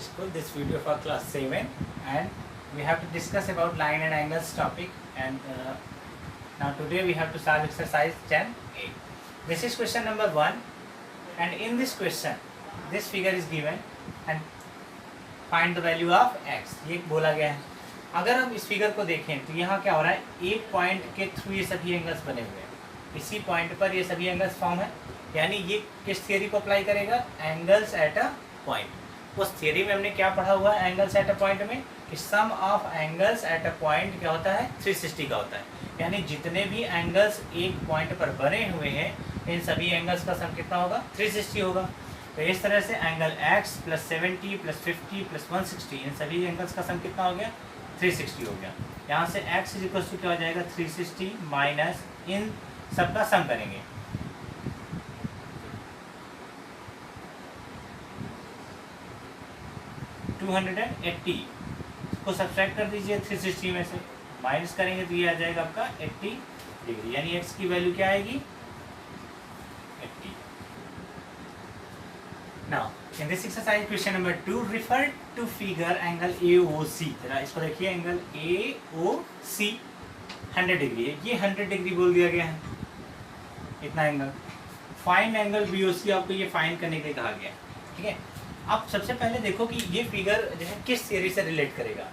school. This video for class 7, and we have to discuss about line and angles topic. And now today we have to solve exercise 10a. This is question number 1, and in this question this figure is given and find the value of x. ये बोला गया है. अगर हम इस figure को देखें तो यहाँ क्या हो रहा है, एक पॉइंट के थ्रू ये सभी एंगल्स बने हुए हैं. इसी पॉइंट पर ये सभी एंगल्स फॉर्म है. यानी ये किस थियरी को अप्लाई करेगा, एंगल्स एट अ पॉइंट. उस थियरी में हमने क्या पढ़ा हुआ है एंगल्स एट अ पॉइंट में, कि sum of angles at a point क्या होता है, 360 का होता है. यानी जितने भी एंगल्स एक पॉइंट पर बने हुए हैं इन सभी एंगल्स का सम कितना होगा, 360 होगा. तो इस तरह से angle x plus 70 plus 50 plus 160 इन सभी एंगल्स का सम कितना हो गया, 360 हो गया. यहाँ से x इज इक्वल टू क्या हो जाएगा, 360 माइनस इन सबका सम करेंगे. $280 को सब्ट्रैक्ट कर दीजिए 360 में से, माइनस करेंगे तो ये आ जाएगा आपका 80 डिग्री. यानी x की वैल्यू क्या आएगी, 80. Now in this exercise question number 2 refer to figure angle AOC. जरा इसको देखिए, एंगल AOC 100 डिग्री है. ये 100 डिग्री बोल दिया गया है, इतना एंगल. फाइंड एंगल BOC आपको ये फाइंड करने के लिए कहा गया है. ठीक है. अब सबसे पहले देखो कि ये फिगर जो है किस थियरी से रिलेट करेगा.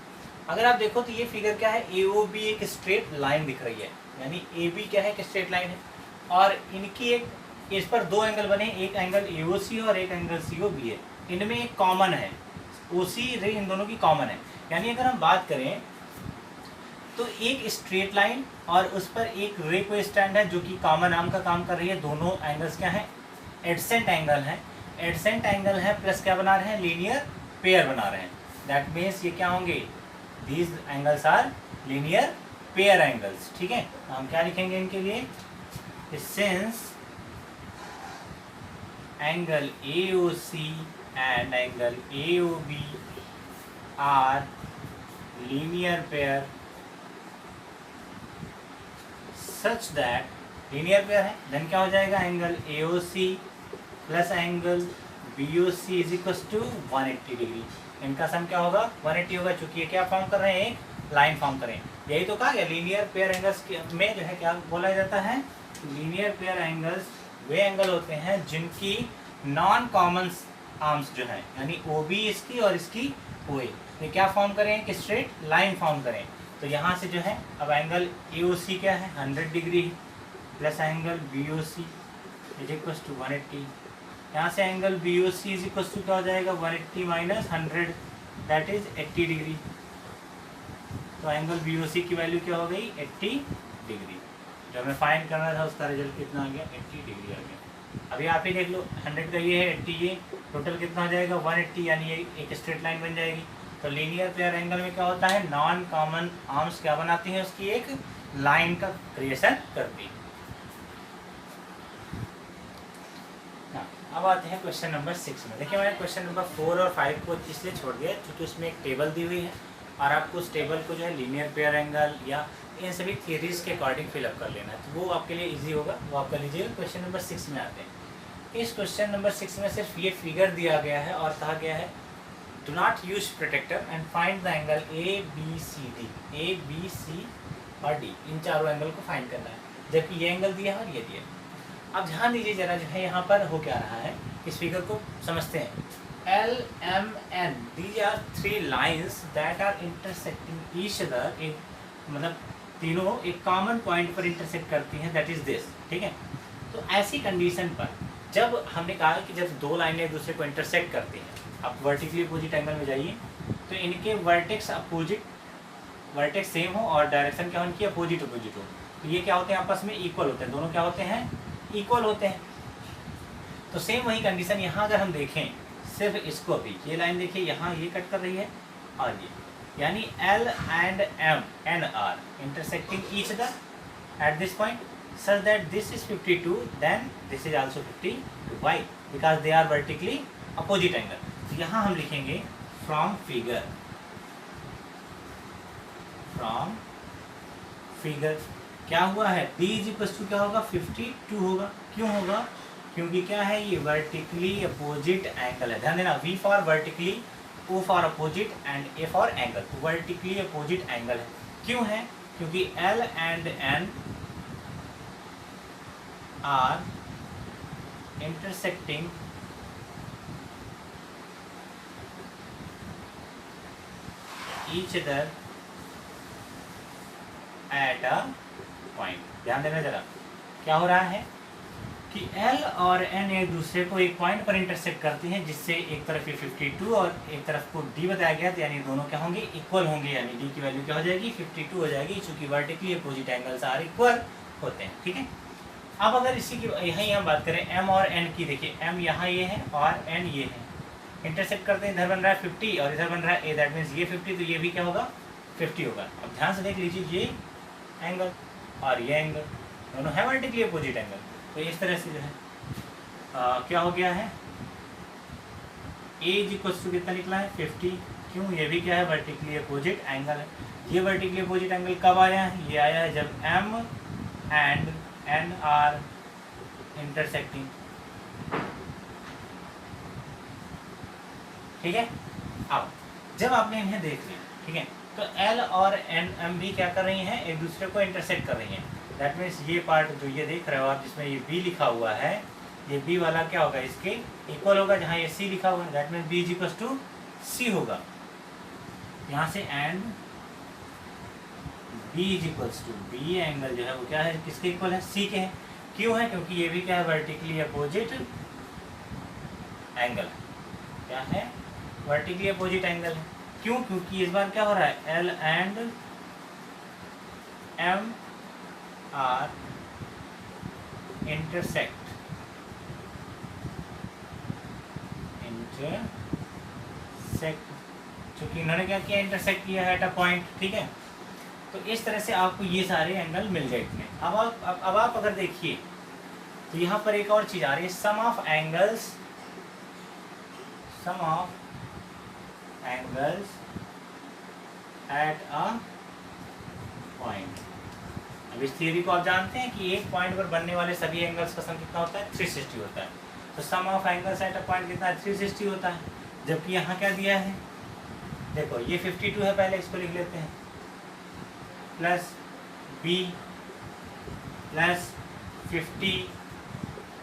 अगर आप देखो तो ये फिगर क्या है, AOB एक स्ट्रेट लाइन दिख रही है. यानी AB क्या है, एक स्ट्रेट लाइन है, और इनकी एक इस पर दो एंगल बने, एक एंगल AOC और एक एंगल COB है. इनमें एक कॉमन है, OC रे इन दोनों की कॉमन है. यानी अगर हम बात करें तो एक स्ट्रेट लाइन और उस पर एक रे को स्टैंड है जो कि कॉमन आर्म का काम कर रही है. दोनों एंगल्स क्या हैं, एडसेंट एंगल हैं. एडसेंट एंगल है प्लस क्या बना रहे हैं, लीनियर पेयर बना रहे हैं. दैट मीन्स ये क्या होंगे, these angles are linear pair angles. ठीक है. हम क्या लिखेंगे इनके लिए, since angle AOC and angle AOB are linear pair such that linear pair है, then क्या हो जाएगा, angle AOC plus angle BOC is equal to 180 degree. इनका सम क्या होगा, 180 होगा. चूंकि ये क्या फॉर्म कर रहे हैं, एक लाइन फॉर्म कर रहे हैं. यही तो कहा गया लीनियर पेयर एंगल्स में जो है क्या बोला जाता है, लीनियर पेयर एंगल्स वे एंगल होते हैं जिनकी नॉन कॉमन आर्म्स जो है, यानी OB इसकी और इसकी OA, ये क्या फॉर्म करें, एक स्ट्रेट लाइन फॉर्म करें. तो यहाँ से जो है अब एंगल AOC क्या है, 100 degree plus angle BOC is equal to 180. यहाँ से angle BOC is equal to क्या हो जाएगा, 180 माइनस 100 दैट इज 80 डिग्री. तो एंगल BOC की वैल्यू क्या हो गई, 80 डिग्री. जो हमें फाइंड करना था उसका रिजल्ट कितना आ गया, 80 डिग्री आ गया. अभी आप ही देख लो, 100 का ये है, 80 ये, टोटल कितना हो जाएगा, 180. यानी ये एक स्ट्रेट लाइन बन जाएगी. तो लीनियर पेयर एंगल में क्या होता है, नॉन कॉमन आर्म्स क्या बनाती हैं, उसकी एक लाइन का क्रिएशन करती है. अब आते हैं क्वेश्चन नंबर 6 में. देखिए मैंने क्वेश्चन नंबर 4 और 5 को इसलिए छोड़ दिया क्योंकि उसमें एक टेबल दी हुई है और आपको उस टेबल को जो है लीनियर पेयर एंगल या इन सभी थियरीज के अकॉर्डिंग फिलअप कर लेना है. तो वो आपके लिए इजी होगा, वो आप कर लीजिएगा. क्वेश्चन नंबर 6 में आते हैं. इस क्वेश्चन नंबर 6 में सिर्फ ये फिगर दिया गया है और कहा गया है do not use protractor and find the angle ABCD. ABC और D इन चारों एंगल को फाइंड करना है, जबकि ये एंगल दिया है और ये दिया. अब ध्यान दीजिए जरा, जो है यहाँ पर हो क्या रहा है, इस फिगर को समझते हैं. LMN these are three lines that are intersecting each other. एक मतलब तीनों एक कॉमन पॉइंट पर इंटरसेक्ट करती हैं, दैट इज दिस. ठीक है. तो ऐसी कंडीशन पर जब हमने कहा कि जब दो लाइनें एक दूसरे को इंटरसेक्ट करती हैं, आप वर्टिकली अपोजिट एंगल में जाइए तो इनके वर्टेक्स सेम हो और डायरेक्शन क्या हो, इनकी अपोजिट हो. तो ये क्या होते हैं, आपस में इक्वल होते हैं. दोनों क्या होते हैं, इक्वल होते हैं. तो सेम वही कंडीशन यहाँ अगर हम देखें, सिर्फ इसको भी, ये लाइन देखिए यहाँ ये कट कर रही है और ये, यानी L and M and R intersecting each other at this point such that this is 52, then this is also 52. Why? Because they are vertically opposite angle. तो यहाँ हम लिखेंगे from figure क्या हुआ है, D इज इक्वल टू क्या होगा, 52 होगा. क्यों होगा, क्योंकि क्या है, ये वर्टिकली अपोजिट एंगल है. ध्यान देना, V for vertically O for opposite and A for angle, vertically opposite angle है। क्यों है? क्योंकि L and N are intersecting each other at a point. ध्यान देना जरा, क्या हो रहा है कि L और N एक दूसरे को एक पॉइंट पर इंटरसेक्ट करते हैं, जिससे एक तरफ ये 52 और एक तरफ को D बताया गया, तो यानी दोनों क्या होंगे? इक्वल होंगे, यानी D की वैल्यू क्या हो जाएगी? 52 हो जाएगी, चूंकि vertically opposite angles are equal होते हैं। ठीक है, अब अगर इसी की यहीं हम बात करें M और N की, देखिए M यहाँ ये है और N ये है, इंटरसेक्ट करते हैं, इधर बन रहा है 50 और इधर बन रहा है A, दैट मीन्स ये 50 तो ये भी क्या होगा? 50 होगा। अब ध्यान से देख लीजिए, ये एंगल और ये एंगल दोनों है वर्टिकली अपोजिट एंगल, तो इस तरह से जो है क्या हो गया है? A = कितना निकला है? 50। क्यों? ये भी क्या है? वर्टिकली अपोजिट एंगल है। ये वर्टिकली अपोजिट एंगल कब आया है? ये आया है जब M and N are intersecting. ठीक है, अब जब आपने इन्हें देख लिया, ठीक है, तो L और M भी क्या कर रही हैं? एक दूसरे को इंटरसेक्ट कर रही हैं। दैट मीन्स ये पार्ट जो ये देख रहे हो आप, जिसमें ये B लिखा हुआ है, ये B वाला क्या होगा? इसके इक्वल होगा। जहाँ ये C लिखा हुआ है, दैट मीन्स B = C होगा। यहाँ से एंड B B एंगल जो है वो क्या है? किसके इक्वल है? C के है। क्यों है? क्योंकि ये भी क्या है? Vertically opposite angle. क्या है? वर्टिकली अपोजिट एंगल है। क्यों? क्योंकि इस बार क्या हो रहा है? L and M are intersect चूंकि इन्होंने क्या किया? इंटरसेक्ट किया है एट अ पॉइंट। ठीक है, तो इस तरह से आपको ये सारे एंगल मिल गए इतने। अब आप अगर देखिए तो यहाँ पर एक और चीज आ रही है, sum of angles at a point. अब इस थियरी को आप जानते हैं कि एक पॉइंट पर बनने वाले सभी एंगल्स का सम कितना होता है? 360 होता है। तो sum of angles at a point कितना है? 360 होता है। जबकि यहाँ क्या दिया है? देखो ये 52 है, पहले इसको लिख लेते हैं, plus B plus 50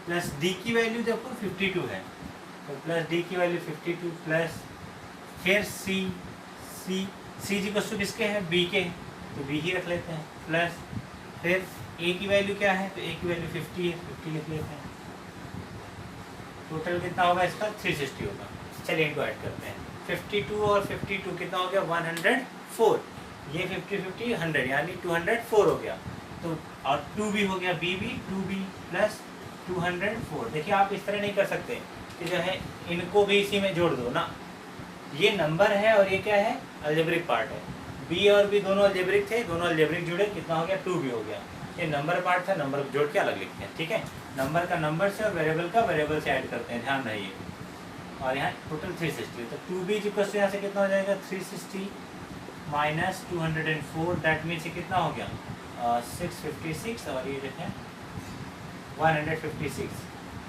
plus D की वैल्यू देखो 52 है, तो प्लस D की वैल्यू 52 प्लस फिर C = किसके हैं? B के, तो B ही रख लेते हैं, प्लस फिर A की वैल्यू क्या है? तो A की वैल्यू 50 है, 50 लिख लेते हैं। टोटल कितना होगा इसका? 360 होगा। चलिए इनको ऐड करते हैं। 52 और 52 कितना हो गया? 104। ये 50 50 100 यानी 204 हो गया। तो और 2 भी हो गया, B भी 2B प्लस 204। देखिए आप इस तरह नहीं कर सकते कि जो है इनको भी इसी में जोड़ दो ना, ये नंबर है और ये क्या है? अलजेब्रिक पार्ट है। B और B दोनों अलजेब्रिक थे, दोनों अलजेब्रिक जुड़े, कितना हो गया? 2B हो गया। ये नंबर पार्ट था, नंबर को जोड़ के अलग लिखते हैं। ठीक है, नंबर का नंबर से और वेरिएबल का वेरिएबल से ऐड करते हैं, ध्यान रहिए। और यहाँ टोटल 360, तो 2B = यहाँ से कितना हो जाएगा? 360 माइनस 204, दैट मीन्स ये कितना हो गया? 656 और ये जो है 156।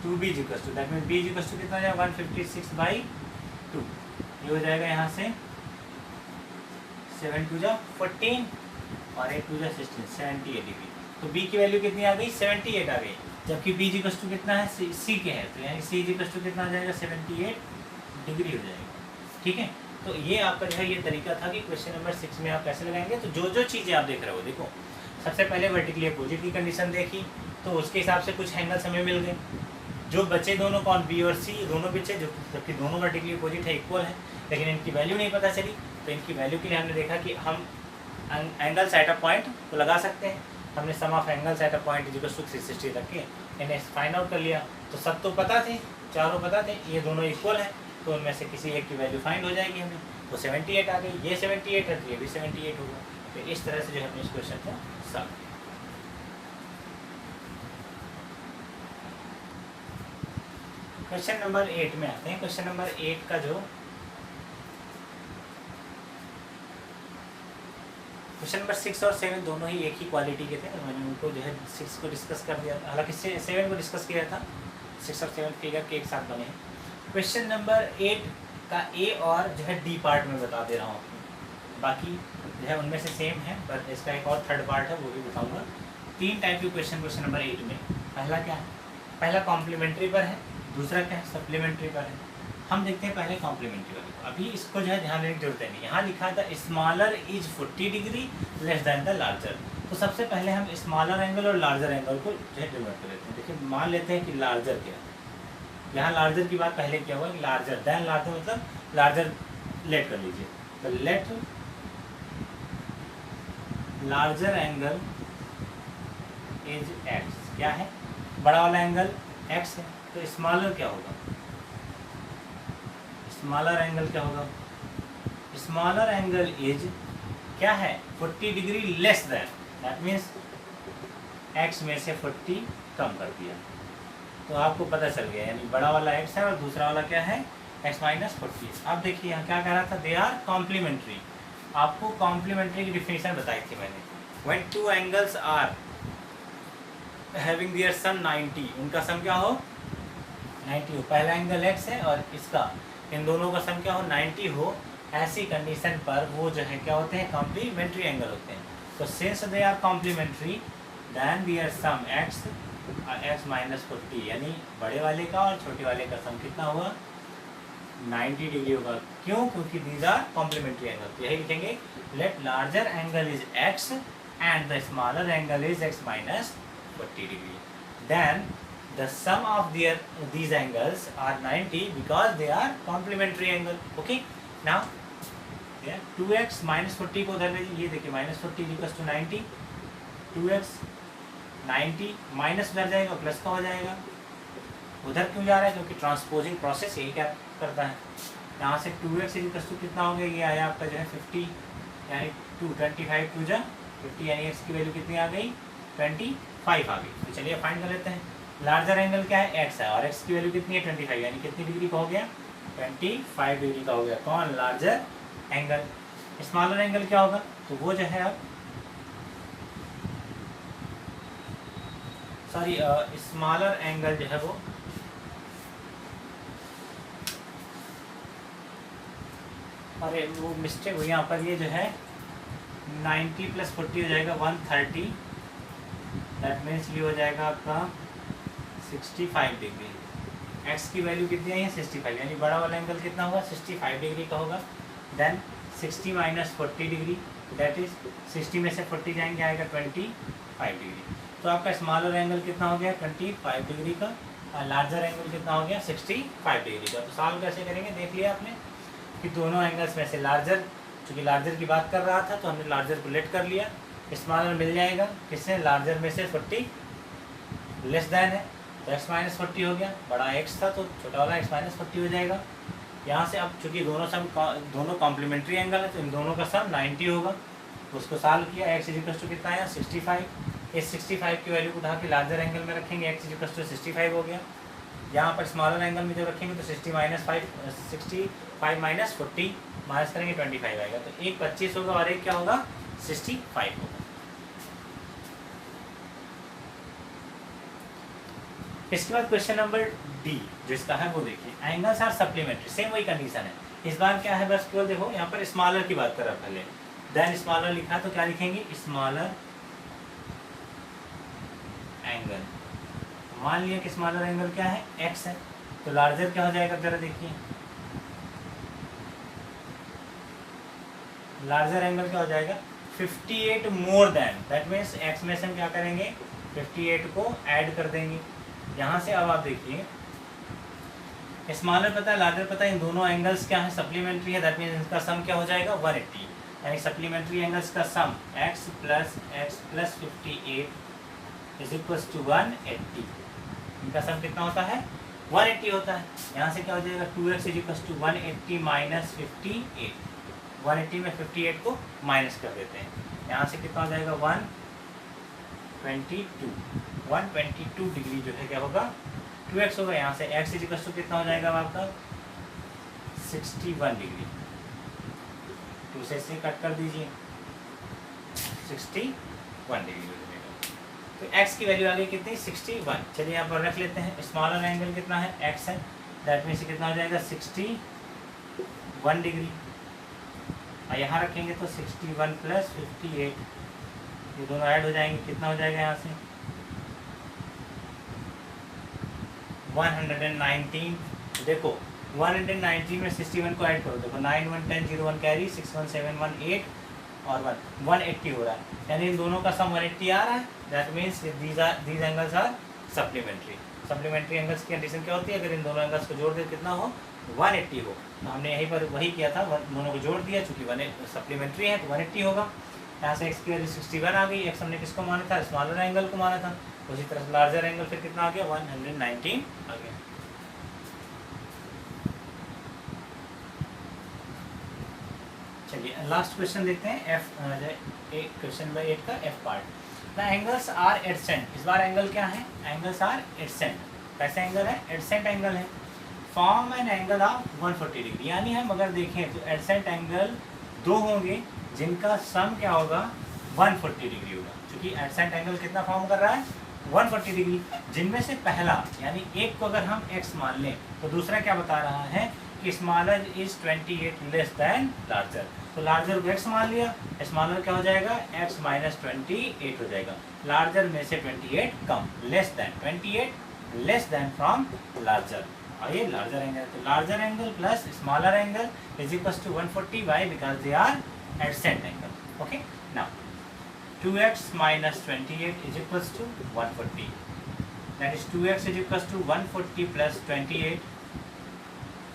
2B = दैट मीन्स B = कितना हो जाएगा? 156/2। ये हो जाएगा यहाँ से 7 2 14 और 8 2 16, 78 डिग्री। तो B की वैल्यू कितनी आ गई? 78 आ गई। जबकि B = कितना है? C के है, तो यानी C = कितना आ जाएगा? 78 डिग्री हो जाएगा। ठीक है, तो ये आपका जो है ये तरीका था कि क्वेश्चन नंबर 6 में आप कैसे लगाएंगे। तो जो चीज़ें आप देख रहे हो, देखो सबसे पहले वर्टिकली अपोजिट की कंडीशन देखी, तो उसके हिसाब से कुछ एंगल्स हमें मिल गए। जो बचे दोनों कौन? B और C दोनों बचे, जबकि दोनों वर्टिकली अपोजिट है, इक्वल है, लेकिन इनकी वैल्यू नहीं पता चली। तो इनकी वैल्यू के लिए हमने देखा कि हम एंगल्स एट अ पॉइंट को लगा सकते हैं। हमने sum of angles at a point = 360 रख के इन्हें फाइंड आउट कर लिया। तो सब तो पता थे, चारों पता थे, ये दोनों इक्वल हैं, तो उनमें से किसी एक की वैल्यू फाइंड हो जाएगी हमें। तो 78 आ गई, ये 78 है तो ये भी 78 होगा। तो इस तरह से जो है हमने इस क्वेश्चन को सॉल्व किया। क्वेश्चन नंबर 8 में आते हैं। क्वेश्चन नंबर 8 का जो क्वेश्चन नंबर 6 और 7 दोनों ही एक ही क्वालिटी के थे। मैंने उनको जो है 6 को डिस्कस कर दिया, हालांकि 7 को डिस्कस किया था। 6 और 7 फिगर के एक साथ बने हैं। क्वेश्चन नंबर 8 का ए और जो है डी पार्ट में बता दे रहा हूँ आपको, बाकी जो है उनमें से सेम है, पर इसका एक और थर्ड पार्ट है वो भी बताऊँगा। 3 टाइप के क्वेश्चन नंबर 8 में। पहला क्या है, पहला कॉम्प्लीमेंट्री पर है, दूसरा क्या है सप्लीमेंट्री पर है। हम देखते हैं पहले कॉम्प्लीमेंट्री वाले को। अभी इसको जो है ध्यान देने की जरूरत है नहीं, यहाँ लिखा था smaller is 40 degree less than the larger. तो सबसे पहले हम स्मॉलर एंगल और लार्जर एंगल को जो है डिनोट कर लेते हैं। देखिए मान लेते हैं कि लार्जर क्या है, यहाँ लार्जर की बात पहले क्या हुआ कि लार्जर देन लार्जर मतलब लार्जर लेट कर लीजिए, तो let larger angle is x. क्या है, बड़ा वाला एंगल एक्स है, तो स्मॉलर क्या होगा, स्मॉलर एंगल क्या होगा, स्मॉलर एंगल इज क्या है 40 degree less than, that means x में से 40 कम कर दिया, तो आपको पता चल गया, यानी बड़ा वाला x है और दूसरा वाला क्या है x माइनस 40। अब देखिए यहाँ क्या कह रहा था, दे आर कॉम्प्लीमेंट्री। आपको कॉम्प्लीमेंट्री की डिफिनेशन बताई थी मैंने, when two angles are having their sum 90, उनका सम क्या हो 90 हो, पहला एंगल x है और इसका, इन दोनों का सम क्या हो 90 हो, ऐसी कंडीशन पर वो जो है क्या होते हैं कॉम्प्लीमेंट्री एंगल होते हैं। तो since they are complementary then their sum x x minus 40, यानी बड़े वाले का और छोटे वाले का सम कितना होगा 90 डिग्री होगा। क्यों, क्योंकि दीज आर कॉम्प्लीमेंट्री एंगल। तो यही लिखेंगे, let larger angle is x and the smaller angle is x minus 40 degree, then the sum of these angles are 90 because they are complementary angle. Okay, now yeah 2x minus 40 को उधर भेजिए, ये देखिए minus 40 equals to 90, 2x 90 minus उधर जाएगा plus का हो जाएगा, उधर क्यों जा रहा है, क्योंकि ट्रांसपोजिंग प्रोसेस यही क्या करता है। यहाँ से 2x इक्वल्स टू कितना हो गया, ये आया आपका जो है 50, यानी 25 टू जा 50, यानी x की वैल्यू कितनी आ गई 25 आ गई। तो चलिए फाइंड कर लेते हैं, लार्जर एंगल क्या है x है और x की वैल्यू कितनी है 25, यानी कितनी डिग्री का हो गया 25 डिग्री का हो गया, कौन लार्जर एंगल। स्मॉलर एंगल क्या होगा, तो वो जो है अब सॉरी स्मॉलर एंगल जो है वो अरे वो मिस्टेक हुई यहाँ पर, ये जो है 90 प्लस 40 हो जाएगा 130, दैट मीन्स ये हो जाएगा आपका 65 डिग्री। x की वैल्यू कितनी आई है 65, यानी बड़ा वाला एंगल कितना होगा 65 डिग्री का होगा, then 60 minus 40 degree, that is 60 में से 40 जाएंगे आएगा 25 डिग्री। तो आपका स्मॉलर एंगल कितना हो गया 25 डिग्री का, और लार्जर एंगल कितना हो गया 65 डिग्री का। तो सॉल्व कैसे करेंगे, देख लिया आपने कि दोनों एंगल्स में से लार्जर, चूँकि लार्जर की बात कर रहा था तो हमने लार्जर को लेट कर लिया, स्मॉलर मिल जाएगा किससे, लार्जर में से 40 लेस दैन है, तो x माइनस 40 हो गया, बड़ा x था तो छोटा वाला x माइनस 40 हो जाएगा। यहाँ से अब चूँकि दोनों कॉम्प्लीमेंट्री एंगल है तो इन दोनों का सम 90 होगा, उसको सॉल्व किया, x इक्वल्स टू कितना आया 65, इस 65 की वैल्यू को उठा के लार्जर एंगल में रखेंगे, x इक्वल्स टू 65 हो गया। यहाँ पर स्मॉलर एंगल में जो रखेंगे तो 65 माइनस 40 माइनस करेंगे 25 आएगा, तो एक 25 होगा और एक क्या होगा 65 होगा। इसके बाद क्वेश्चन नंबर डी जो इसका है वो देखिए, एंगल्स आर सप्लीमेंट्री, सेम वही कंडीशन है, इस बार क्या है बस केवल देखो यहाँ पर स्मॉलर की बात कर रहा पहले, देन स्मॉलर लिखा तो क्या लिखेंगे स्मॉलर एंगल। मान लिया कि स्मॉलर एंगल क्या है x है, तो लार्जर क्या हो जाएगा जरा देखिए, लार्जर एंगल क्या हो जाएगा 58 more than, that means x में से हम क्या करेंगे 58 को ऐड कर देंगे। यहाँ से अब आप देखिए स्मॉलर पता है लार्जर पता है, इन दोनों एंगल्स क्या है सप्लीमेंट्री है, दैट मीन्स इनका सम क्या हो जाएगा 180, यानी सप्लीमेंट्री एंगल्स का sum x plus 58 is equals to 180, इनका सम कितना होता है 180 होता है। यहाँ से क्या हो जाएगा 2x is equals to 180 minus 58, 180 में 58 को माइनस कर देते हैं, यहाँ से कितना हो जाएगा 122 डिग्री जो है क्या होगा 2x होगा, यहाँ से x इज इक्वल्स टू कितना हो जाएगा आपका 61 डिग्री, 2 से कट कर दीजिए 61 डिग्री हो जाएगा। तो x की वैल्यू आ गई कितनी 61। चलिए यहाँ पर रख लेते हैं, स्मॉलर एंगल कितना है x है, दैट मीन्स कितना हो जाएगा 60 1 डिग्री, और यहाँ रखेंगे तो 61 प्लस 58, ये दोनों ऐड हो जाएंगे, कितना हो जाएगा यहाँ से 119। देखो 119 में 61 को ऐड करो, देखो 9 1 10 0 1 कैरी 6 1 7 1 8 और 1 180 हो रहा है, यानी इन दोनों का सम 180 आ रहा है। That means these angles are supplementary. Supplementary angles की कंडीशन क्या होती है, अगर इन दोनों एंगल्स को जोड़ दे कितना हो 180 हो, तो हमने यहीं पर वही किया था, दोनों को जोड़ दिया, चूंकि 1 सप्लीमेंट्री है तो 180 होगा। यहाँ से x की वैल्यू 61 आ गई, x हमने किसको माना था, स्मॉलर एंगल को माना था, उसी तरह से लार्जर एंगल फिर कितना आ गया 119 आ गया। चलिए लास्ट क्वेश्चन देखते हैं, क्वेश्चन नंबर 8 का f part. The angles are adjacent, इस बार एंगल क्या है, एंगल्स आर एडसेंट। कैसे एंगल है, एडसेंट एंगल है। Form an angle of 140 degree, यानी हम अगर देखें तो एडसेंट एंगल दो होंगे जिनका सम क्या होगा 140 डिग्री होगा, क्योंकि एडसेंट एंगल कितना फॉर्म कर रहा है 140 डिग्री, जिनमें से पहला यानी एक को अगर हम x मान लें तो दूसरा क्या बता रहा है कि smaller is 28 less than larger, तो लार्जर को x मान लिया, स्मॉलर क्या हो जाएगा x माइनस 28 हो जाएगा, लार्जर में से 28 कम, less than 28 less than from larger, और ये लार्जर एंगल, तो larger angle plus smaller angle is equals to 140 by because they are adjacent angle. Okay, now 2x minus 28 is equals to 140, that is 2x is equals to 140 plus 28,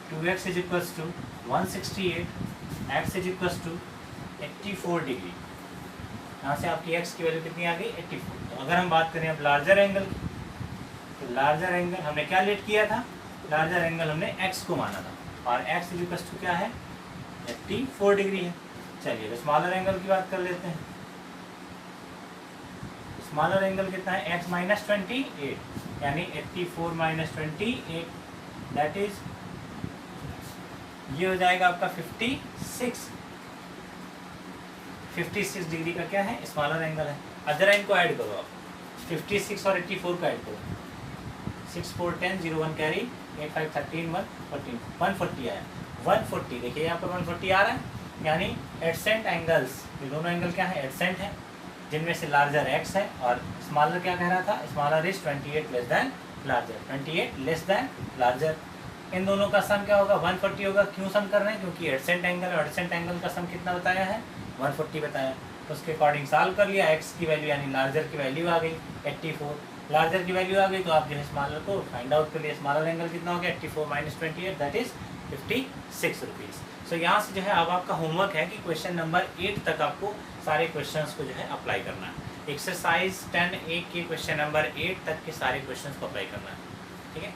2x is equals to 168, x is equals to 84 degree. यहाँ से आपकी x की value कितनी आ गई 84। तो अगर हम बात करें अब लार्जर एंगल की, तो लार्जर एंगल हमने क्या लेट किया था, लार्जर एंगल हमने x को माना था, और x इज इक्वल्स टू क्या है 84 डिग्री है। चलिए तो स्मॉलर एंगल की बात कर लेते हैं, स्मॉलर एंगल कितना है x माइनस 28, यानी 84 माइनस 28 दैट इज ये हो जाएगा आपका 56 डिग्री का क्या है स्मॉलर एंगल है। अब जरा इनको ऐड करो आप, 56 और 84 का ऐड करो, 6 4 10 0 1 कैरी 8 5 13 1 14 140 आया, 140 देखिए यहाँ पर 140 आ रहा है, यानी एडसेंट एंगल्स, ये दोनों एंगल क्या है एडसेंट है, जिनमें से लार्जर x है और स्मॉलर क्या कह रहा था, smaller is 28 less than larger, 28 less than larger. इन दोनों का सम क्या होगा 140 होगा। क्यों सम कर रहे हैं, क्योंकि एडसेंट एंगल और एडसेंट एंगल का सम कितना बताया है 140 बताया, तो उसके अकॉर्डिंग सॉल्व कर लिया, x की वैल्यू यानी लार्जर की वैल्यू आ गई 84, लार्जर की वैल्यू आ गई तो आप जो है स्मॉलर को फाइंड आउट कर लिए, स्मॉलर एंगल कितना हो गया 84 माइनस 28 दैट इज 56 रुपीज़। सो यहाँ से जो है अब आपका होमवर्क है कि क्वेश्चन नंबर 8 तक आपको सारे क्वेश्चंस को जो है अप्लाई करना है। एक्सरसाइज 10A के क्वेश्चन नंबर 8 तक के सारे क्वेश्चंस को अप्लाई करना है, ठीक है।